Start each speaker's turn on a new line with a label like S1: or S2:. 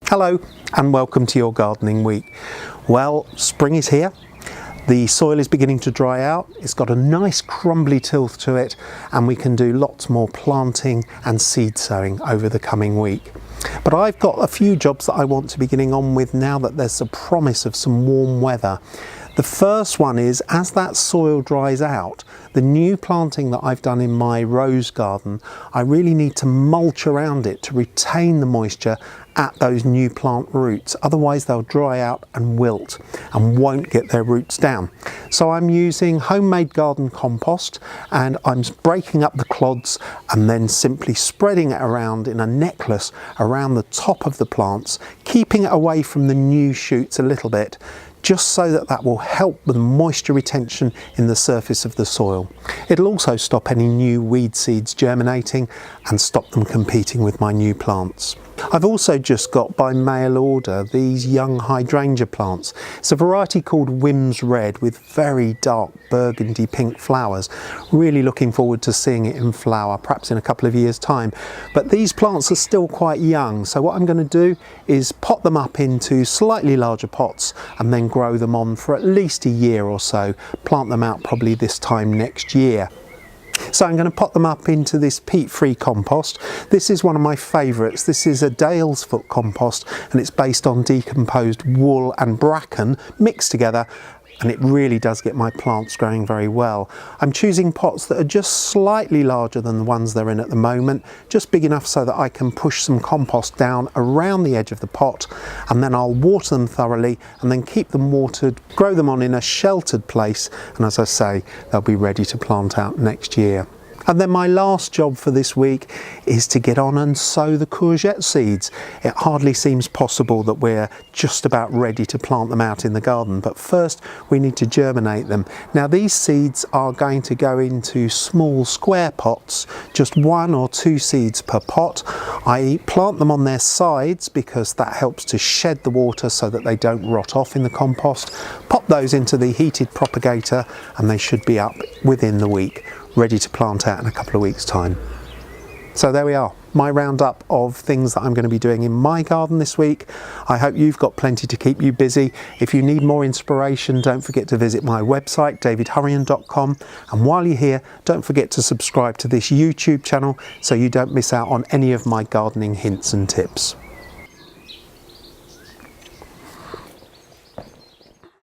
S1: Hello and welcome to your gardening week. Well, spring is here. The soil is beginning to dry out. It's got a nice crumbly tilth to it, and we can do lots more planting and seed sowing over the coming week. But I've got a few jobs that I want to be getting on with now that there's a promise of some warm weather. The first one is, as that soil dries out, the new planting that I've done in my rose garden, I really need to mulch around it to retain the moisture at those new plant roots. Otherwise they'll dry out and wilt and won't get their roots down. So I'm using homemade garden compost, and I'm breaking up the clods and then simply spreading it around in a necklace around the top of the plants, keeping it away from the new shoots a little bit, just so that will help with moisture retention in the surface of the soil. It'll also stop any new weed seeds germinating and stop them competing with my new plants. I've also just got by mail order these young hydrangea plants. It's a variety called Whims Red with very dark burgundy pink flowers. Really looking forward to seeing it in flower, perhaps in a couple of years' time. But these plants are still quite young, so what I'm going to do is pot them up into slightly larger pots and then grow them on for at least a year or so. Plant them out probably this time next year. So I'm going to pot them up into this peat-free compost. This is one of my favourites. This is a Dale's foot compost, and it's based on decomposed wool and bracken mixed together, and it really does get my plants growing very well. I'm choosing pots that are just slightly larger than the ones they're in at the moment, just big enough so that I can push some compost down around the edge of the pot, and then I'll water them thoroughly and then keep them watered, grow them on in a sheltered place, and as I say, they'll be ready to plant out next year. And then my last job for this week is to get on and sow the courgette seeds. It hardly seems possible that we're just about ready to plant them out in the garden, but first we need to germinate them. Now these seeds are going to go into small square pots, just 1 or 2 seeds per pot. I plant them on their sides because that helps to shed the water so that they don't rot off in the compost. Pop those into the heated propagator and they should be up within the week, ready to plant out in a couple of weeks' time. So there we are, my roundup of things that I'm going to be doing in my garden this week. I hope you've got plenty to keep you busy. If you need more inspiration, don't forget to visit my website, davidhurrian.com. And while you're here, don't forget to subscribe to this YouTube channel so you don't miss out on any of my gardening hints and tips.